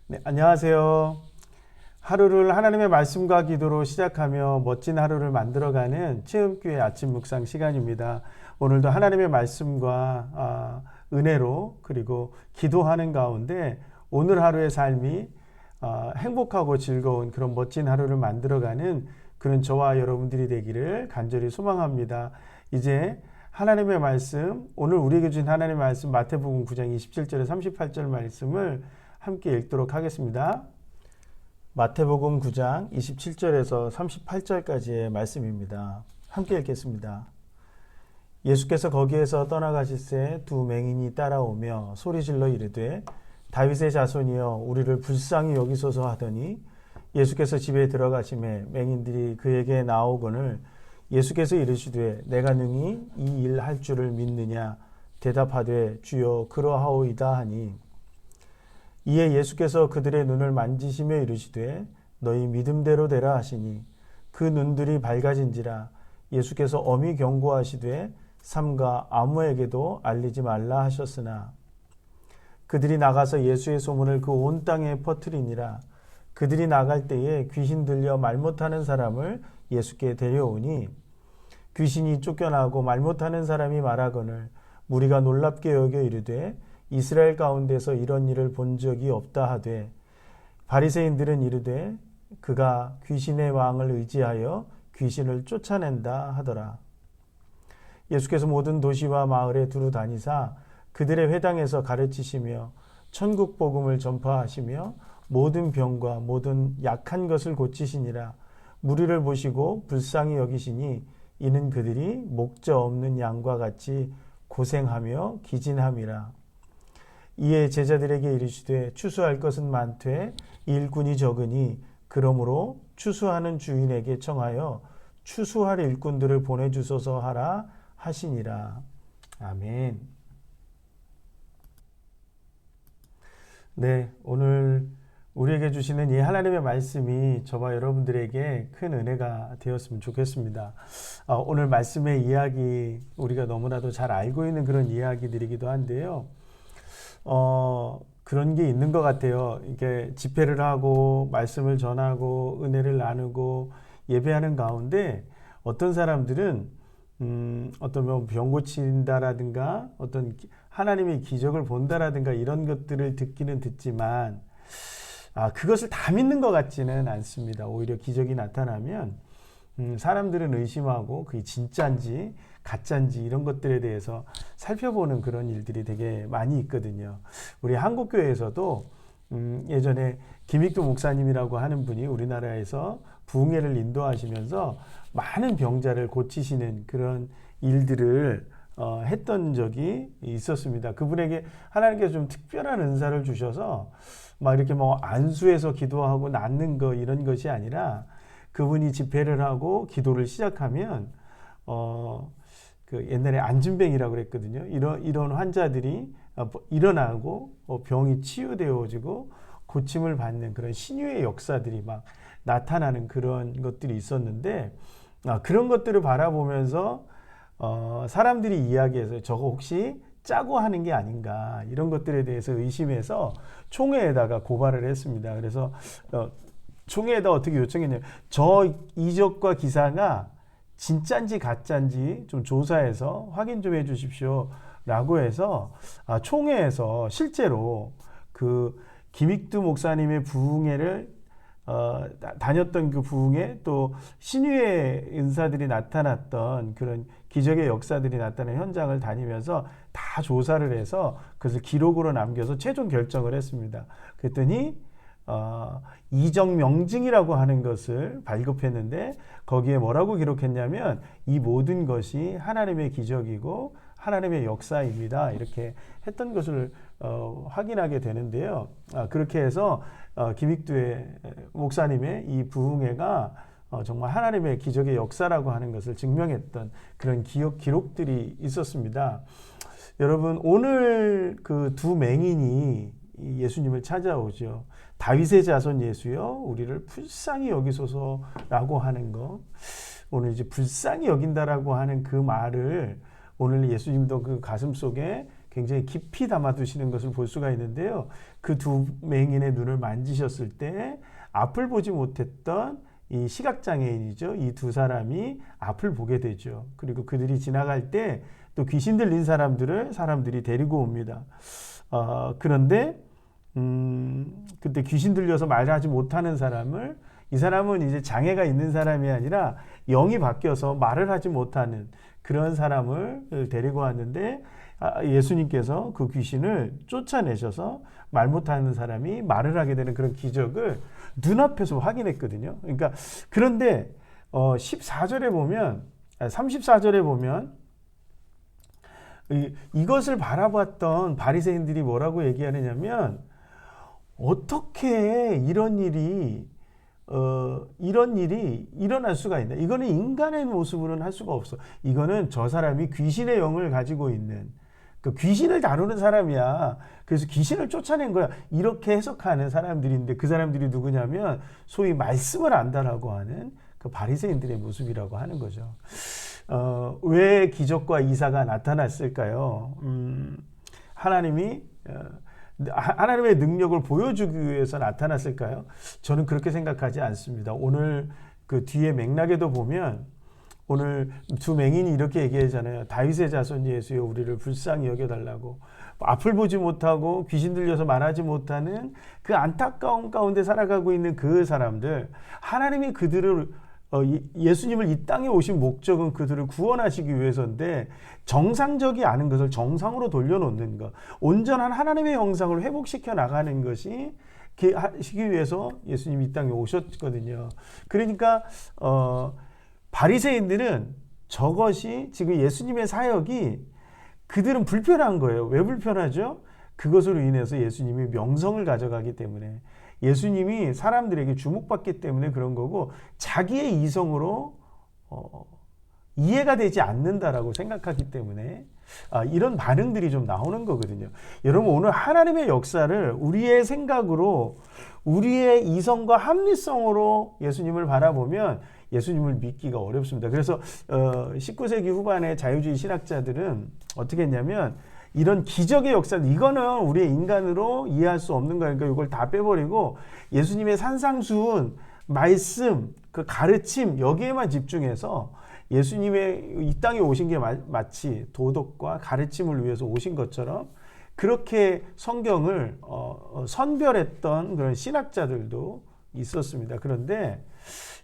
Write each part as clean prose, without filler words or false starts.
네, 안녕하세요. 하루를 하나님의 말씀과 기도로 시작하며 멋진 하루를 만들어가는 체험교회 아침 묵상 시간입니다. 오늘도 하나님의 말씀과 은혜로 그리고 기도하는 가운데 오늘 하루의 삶이 행복하고 즐거운 그런 멋진 하루를 만들어가는 그런 저와 여러분들이 되기를 간절히 소망합니다. 이제 하나님의 말씀, 오늘 우리에게 주신 하나님의 말씀 마태복음 9장 27절에 38절 말씀을 함께 읽도록 하겠습니다. 마태복음 9장 27절에서 38절까지의 말씀입니다. 함께 읽겠습니다. 예수께서 거기에서 떠나가실새 두 맹인이 따라오며 소리질러 이르되 다윗의 자손이여 우리를 불쌍히 여기소서 하더니 예수께서 집에 들어가심에 맹인들이 그에게 나오거늘 예수께서 이르시되 내가 능히 이 일 할 줄을 믿느냐 대답하되 주여 그러하오이다 하니 이에 예수께서 그들의 눈을 만지시며 이르시되 너희 믿음대로 되라 하시니 그 눈들이 밝아진지라. 예수께서 엄히 경고하시되 삼가 아무에게도 알리지 말라 하셨으나 그들이 나가서 예수의 소문을 그 온 땅에 퍼뜨리니라. 그들이 나갈 때에 귀신 들려 말 못하는 사람을 예수께 데려오니 귀신이 쫓겨나고 말 못하는 사람이 말하거늘 무리가 놀랍게 여겨 이르되 이스라엘 가운데서 이런 일을 본 적이 없다 하되 바리새인들은 이르되 그가 귀신의 왕을 의지하여 귀신을 쫓아낸다 하더라. 예수께서 모든 도시와 마을에 두루 다니사 그들의 회당에서 가르치시며 천국 복음을 전파하시며 모든 병과 모든 약한 것을 고치시니라. 무리를 보시고 불쌍히 여기시니 이는 그들이 목자 없는 양과 같이 고생하며 기진함이라. 이에 제자들에게 이르시되 추수할 것은 많되 일꾼이 적으니 그러므로 추수하는 주인에게 청하여 추수할 일꾼들을 보내주소서 하라 하시니라. 아멘. 네, 오늘 우리에게 주시는 이 하나님의 말씀이 저와 여러분들에게 큰 은혜가 되었으면 좋겠습니다. 오늘 말씀의 이야기 우리가 너무나도 잘 알고 있는 그런 이야기들이기도 한데요. 그런 게 있는 것 같아요. 이게 집회를 하고 말씀을 전하고 은혜를 나누고 예배하는 가운데 어떤 사람들은 어떤 병 고친다라든가 어떤 하나님의 기적을 본다라든가 이런 것들을 듣기는 듣지만 그것을 다 믿는 것 같지는 않습니다. 오히려 기적이 나타나면 사람들은 의심하고 그게 진짜인지 가짜인지 이런 것들에 대해서 살펴보는 그런 일들이 되게 많이 있거든요. 우리 한국교회에서도 예전에 김익두 목사님이라고 하는 분이 우리나라에서 부흥회를 인도하시면서 많은 병자를 고치시는 그런 일들을 했던 적이 있었습니다. 그분에게 하나님께서 좀 특별한 은사를 주셔서 막 이렇게 뭐 안수해서 기도하고 낫는 거 이런 것이 아니라 그분이 집회를 하고 기도를 시작하면 그 옛날에 안진뱅이라고 그랬거든요. 이런 환자들이 일어나고 병이 치유되어지고 고침을 받는 그런 신유의 역사들이 막 나타나는 그런 것들이 있었는데 그런 것들을 바라보면서 사람들이 이야기해서 저거 혹시 짜고 하는 게 아닌가 이런 것들에 대해서 의심해서 총회에다가 고발을 했습니다. 그래서 총회에다 어떻게 요청했냐면 저 이적과 기사가 진짜인지 가짜인지 좀 조사해서 확인 좀 해주십시오 라고 해서 총회에서 실제로 그 김익두 목사님의 부흥회를 다녔던 그 부흥회 또 신유의 은사들이 나타났던 그런 기적의 역사들이 나타난 현장을 다니면서 다 조사를 해서 그것을 기록으로 남겨서 최종 결정을 했습니다. 그랬더니 이정명증이라고 하는 것을 발급했는데 거기에 뭐라고 기록했냐면 이 모든 것이 하나님의 기적이고 하나님의 역사입니다. 이렇게 했던 것을 확인하게 되는데요. 그렇게 해서 김익두의 목사님의 이 부흥회가 정말 하나님의 기적의 역사라고 하는 것을 증명했던 그런 기록들이 있었습니다. 여러분 오늘 그 두 맹인이 예수님을 찾아오죠. 다윗의 자손 예수여 우리를 불쌍히 여기소서라고 하는 것. 오늘 이제 불쌍히 여긴다라고 하는 그 말을 오늘 예수님도 그 가슴 속에 굉장히 깊이 담아두시는 것을 볼 수가 있는데요. 그 두 맹인의 눈을 만지셨을 때 앞을 보지 못했던 이 시각장애인이죠. 이 두 사람이 앞을 보게 되죠. 그리고 그들이 지나갈 때 또 귀신 들린 사람들이 데리고 옵니다. 그런데 그때 귀신 들려서 말하지 못하는 사람을, 이 사람은 이제 장애가 있는 사람이 아니라 영이 바뀌어서 말을 하지 못하는 그런 사람을 데리고 왔는데, 예수님께서 그 귀신을 쫓아내셔서 말 못하는 사람이 말을 하게 되는 그런 기적을 눈앞에서 확인했거든요. 그러니까 그런데 14절에 보면, 34절에 보면 이것을 바라봤던 바리새인들이 뭐라고 얘기하느냐면, 어떻게 이런 일이 일어날 수가 있나? 이거는 인간의 모습으로는 할 수가 없어. 이거는 저 사람이 귀신의 영을 가지고 있는, 그 귀신을 다루는 사람이야. 그래서 귀신을 쫓아낸 거야. 이렇게 해석하는 사람들인데, 그 사람들이 누구냐면 소위 말씀을 안다라고 하는 그 바리새인들의 모습이라고 하는 거죠. 왜 기적과 이사가 나타났을까요? 하나님의 능력을 보여주기 위해서 나타났을까요? 저는 그렇게 생각하지 않습니다. 오늘 그 뒤에 맥락에도 보면, 오늘 두 맹인이 이렇게 얘기하잖아요. 다윗의 자손 예수여, 우리를 불쌍히 여겨달라고. 앞을 보지 못하고 귀신 들려서 말하지 못하는 그 안타까운 가운데 살아가고 있는 그 사람들, 하나님이 그들을 예수님을 이 땅에 오신 목적은 그들을 구원하시기 위해서인데, 정상적이 않은 것을 정상으로 돌려놓는 것, 온전한 하나님의 형상을 회복시켜 나가는 것이 하시기 위해서 예수님이 이 땅에 오셨거든요. 그러니까 바리새인들은 저것이 지금 예수님의 사역이 그들은 불편한 거예요. 왜 불편하죠? 그것으로 인해서 예수님이 명성을 가져가기 때문에, 예수님이 사람들에게 주목받기 때문에 그런 거고, 자기의 이성으로 이해가 되지 않는다라고 생각하기 때문에 이런 반응들이 좀 나오는 거거든요. 여러분, 오늘 하나님의 역사를 우리의 생각으로, 우리의 이성과 합리성으로 예수님을 바라보면 예수님을 믿기가 어렵습니다. 그래서 19세기 후반에 자유주의 신학자들은 어떻게 했냐면, 이런 기적의 역사, 이거는 우리의 인간으로 이해할 수 없는 거니까 이걸 다 빼버리고 예수님의 산상수훈, 말씀, 그 가르침, 여기에만 집중해서 예수님의 이 땅에 오신 게 마치 도덕과 가르침을 위해서 오신 것처럼 그렇게 성경을 선별했던 그런 신학자들도 있었습니다. 그런데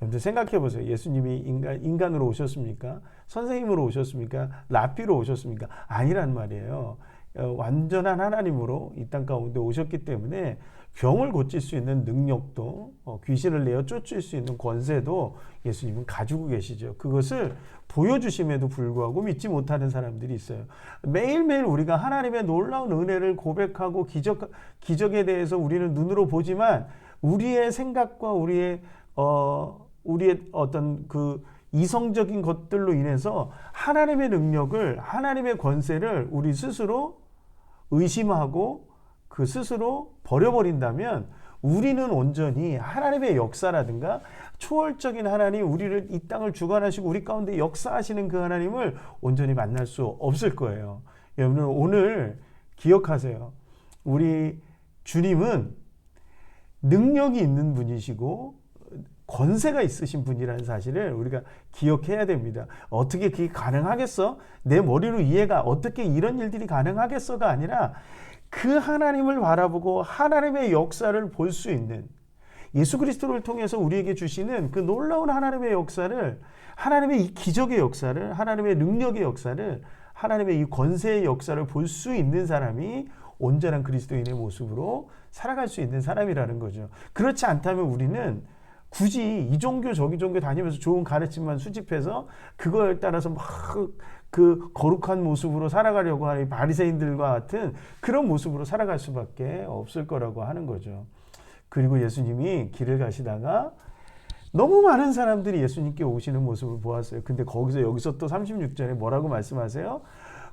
여러분들 생각해 보세요. 예수님이 인간으로 오셨습니까? 선생님으로 오셨습니까? 랍비로 오셨습니까? 아니란 말이에요. 완전한 하나님으로 이 땅 가운데 오셨기 때문에 병을 고칠 수 있는 능력도, 귀신을 내어 쫓을 수 있는 권세도 예수님은 가지고 계시죠. 그것을 보여주심에도 불구하고 믿지 못하는 사람들이 있어요. 매일매일 우리가 하나님의 놀라운 은혜를 고백하고 기적에 대해서 우리는 눈으로 보지만, 우리의 생각과 우리의 어떤 그 이성적인 것들로 인해서 하나님의 능력을, 하나님의 권세를 우리 스스로 의심하고 그 스스로 버려버린다면, 우리는 온전히 하나님의 역사라든가 초월적인 하나님, 우리를 이 땅을 주관하시고 우리 가운데 역사하시는 그 하나님을 온전히 만날 수 없을 거예요. 여러분, 오늘 기억하세요. 우리 주님은 능력이 있는 분이시고 권세가 있으신 분이라는 사실을 우리가 기억해야 됩니다. 어떻게 그게 가능하겠어? 내 머리로 이해가, 어떻게 이런 일들이 가능하겠어가 아니라, 그 하나님을 바라보고 하나님의 역사를 볼 수 있는, 예수 그리스도를 통해서 우리에게 주시는 그 놀라운 하나님의 역사를, 하나님의 이 기적의 역사를, 하나님의 능력의 역사를, 하나님의 이 권세의 역사를 볼 수 있는 사람이 온전한 그리스도인의 모습으로 살아갈 수 있는 사람이라는 거죠. 그렇지 않다면 우리는 굳이 이 종교 저기 종교 다니면서 좋은 가르침만 수집해서 그거에 따라서 막 그 거룩한 모습으로 살아가려고 하는 바리새인들과 같은 그런 모습으로 살아갈 수밖에 없을 거라고 하는 거죠. 그리고 예수님이 길을 가시다가 너무 많은 사람들이 예수님께 오시는 모습을 보았어요. 근데 여기서 또 36절에 뭐라고 말씀하세요?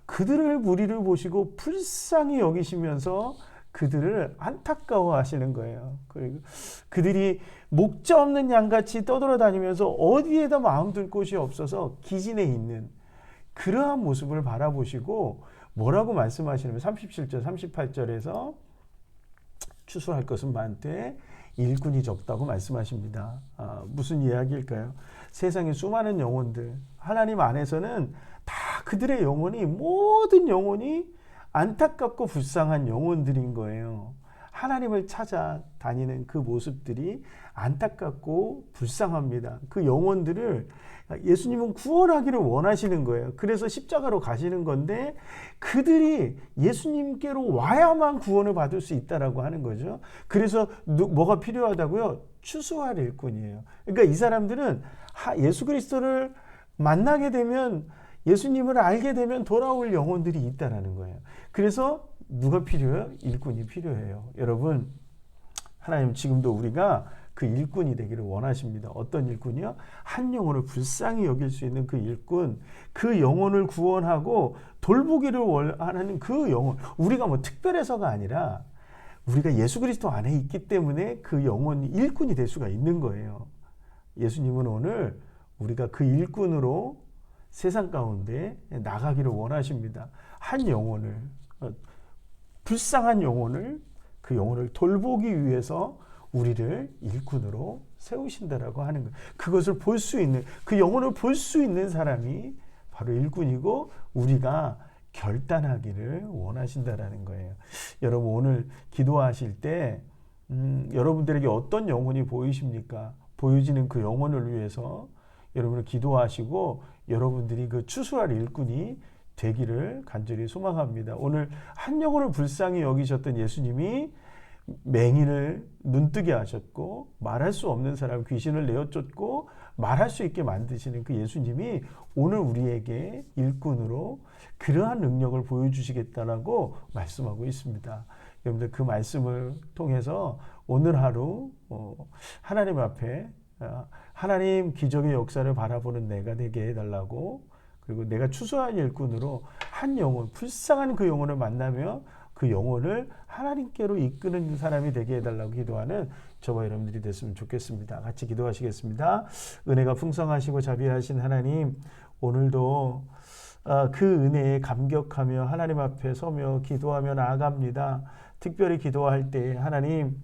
그들을 무리를 보시고 불쌍히 여기시면서 그들을 안타까워하시는 거예요. 그리고 그들이 목자 없는 양같이 떠돌아다니면서 어디에다 마음 둘 곳이 없어서 기진해 있는 그러한 모습을 바라보시고 뭐라고 말씀하시냐면 37절, 38절에서 추수할 것은 많되 일꾼이 적다고 말씀하십니다. 무슨 이야기일까요? 세상에 수많은 영혼들, 하나님 안에서는 다 그들의 영혼이, 모든 영혼이 안타깝고 불쌍한 영혼들인 거예요. 하나님을 찾아다니는 그 모습들이 안타깝고 불쌍합니다. 그 영혼들을 예수님은 구원하기를 원하시는 거예요. 그래서 십자가로 가시는 건데 그들이 예수님께로 와야만 구원을 받을 수 있다라고 하는 거죠. 그래서 뭐가 필요하다고요? 추수할 일꾼이에요. 그러니까 이 사람들은 예수 그리스도를 만나게 되면, 예수님을 알게 되면 돌아올 영혼들이 있다라는 거예요. 그래서 누가 필요해요? 일꾼이 필요해요. 여러분, 하나님 지금도 우리가 그 일꾼이 되기를 원하십니다. 어떤 일꾼이요? 한 영혼을 불쌍히 여길 수 있는 그 일꾼, 그 영혼을 구원하고 돌보기를 원하는 그 영혼. 우리가 뭐 특별해서가 아니라 우리가 예수 그리스도 안에 있기 때문에 그 영혼이 일꾼이 될 수가 있는 거예요. 예수님은 오늘 우리가 그 일꾼으로 세상 가운데 나가기를 원하십니다. 한 영혼을, 불쌍한 영혼을, 그 영혼을 돌보기 위해서 우리를 일꾼으로 세우신다라고 하는 거예요. 그것을 볼 수 있는, 그 영혼을 볼 수 있는 사람이 바로 일꾼이고 우리가 결단하기를 원하신다라는 거예요. 여러분, 오늘 기도하실 때 여러분들에게 어떤 영혼이 보이십니까? 보여지는 그 영혼을 위해서 여러분을 기도하시고 여러분들이 그 추수할 일꾼이 되기를 간절히 소망합니다. 오늘 한 영혼을 불쌍히 여기셨던 예수님이 맹인을 눈뜨게 하셨고 말할 수 없는 사람 귀신을 내어 쫓고 말할 수 있게 만드시는 그 예수님이 오늘 우리에게 일꾼으로 그러한 능력을 보여주시겠다라고 말씀하고 있습니다. 여러분들 그 말씀을 통해서 오늘 하루 하나님 앞에 하나님 기적의 역사를 바라보는 내가 되게 해달라고, 그리고 내가 추수한 일꾼으로 한 영혼, 불쌍한 그 영혼을 만나며 그 영혼을 하나님께로 이끄는 사람이 되게 해달라고 기도하는 저와 여러분들이 됐으면 좋겠습니다. 같이 기도하시겠습니다. 은혜가 풍성하시고 자비하신 하나님, 오늘도 그 은혜에 감격하며 하나님 앞에 서며 기도하며 나아갑니다. 특별히 기도할 때 하나님,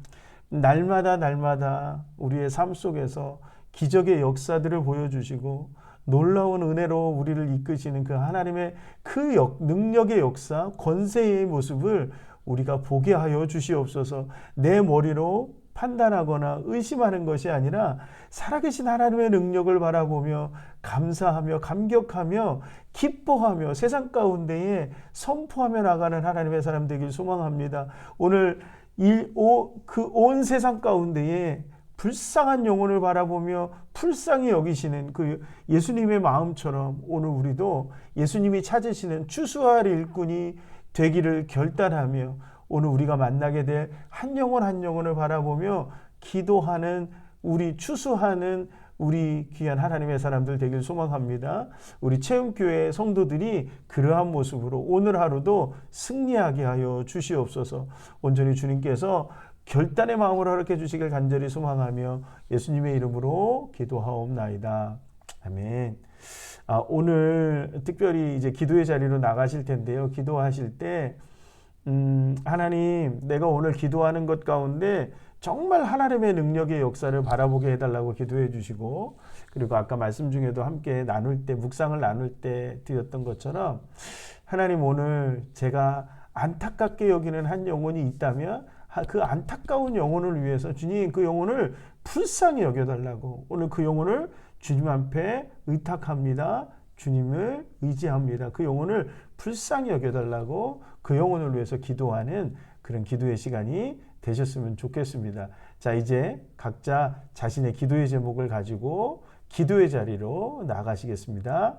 날마다 우리의 삶 속에서 기적의 역사들을 보여주시고 놀라운 은혜로 우리를 이끄시는 그 하나님의 그 능력의 역사, 권세의 모습을 우리가 보게 하여 주시옵소서. 내 머리로 판단하거나 의심하는 것이 아니라 살아계신 하나님의 능력을 바라보며 감사하며 감격하며 기뻐하며 세상 가운데에 선포하며 나가는 하나님의 사람 되길 소망합니다. 오늘 그 온 세상 가운데에 불쌍한 영혼을 바라보며 불쌍히 여기시는 그 예수님의 마음처럼 오늘 우리도 예수님이 찾으시는 추수할 일꾼이 되기를 결단하며 오늘 우리가 만나게 될 한 영혼 한 영혼을 바라보며 기도하는, 우리 추수하는 우리 귀한 하나님의 사람들 되길 소망합니다. 우리 체험교회 성도들이 그러한 모습으로 오늘 하루도 승리하게 하여 주시옵소서. 온전히 주님께서 결단의 마음으로 허락해 주시길 간절히 소망하며 예수님의 이름으로 기도하옵나이다. 아멘. 오늘 특별히 이제 기도의 자리로 나가실 텐데요. 기도하실 때 하나님, 내가 오늘 기도하는 것 가운데 정말 하나님의 능력의 역사를 바라보게 해달라고 기도해 주시고, 그리고 아까 말씀 중에도 함께 나눌 때, 묵상을 나눌 때 드렸던 것처럼 하나님, 오늘 제가 안타깝게 여기는 한 영혼이 있다면 그 안타까운 영혼을 위해서 주님, 그 영혼을 불쌍히 여겨달라고 오늘 그 영혼을 주님 앞에 의탁합니다. 주님을 의지합니다. 그 영혼을 불쌍히 여겨달라고 그 영혼을 위해서 기도하는 그런 기도의 시간이 되셨으면 좋겠습니다. 자, 이제 각자 자신의 기도의 제목을 가지고 기도의 자리로 나가시겠습니다.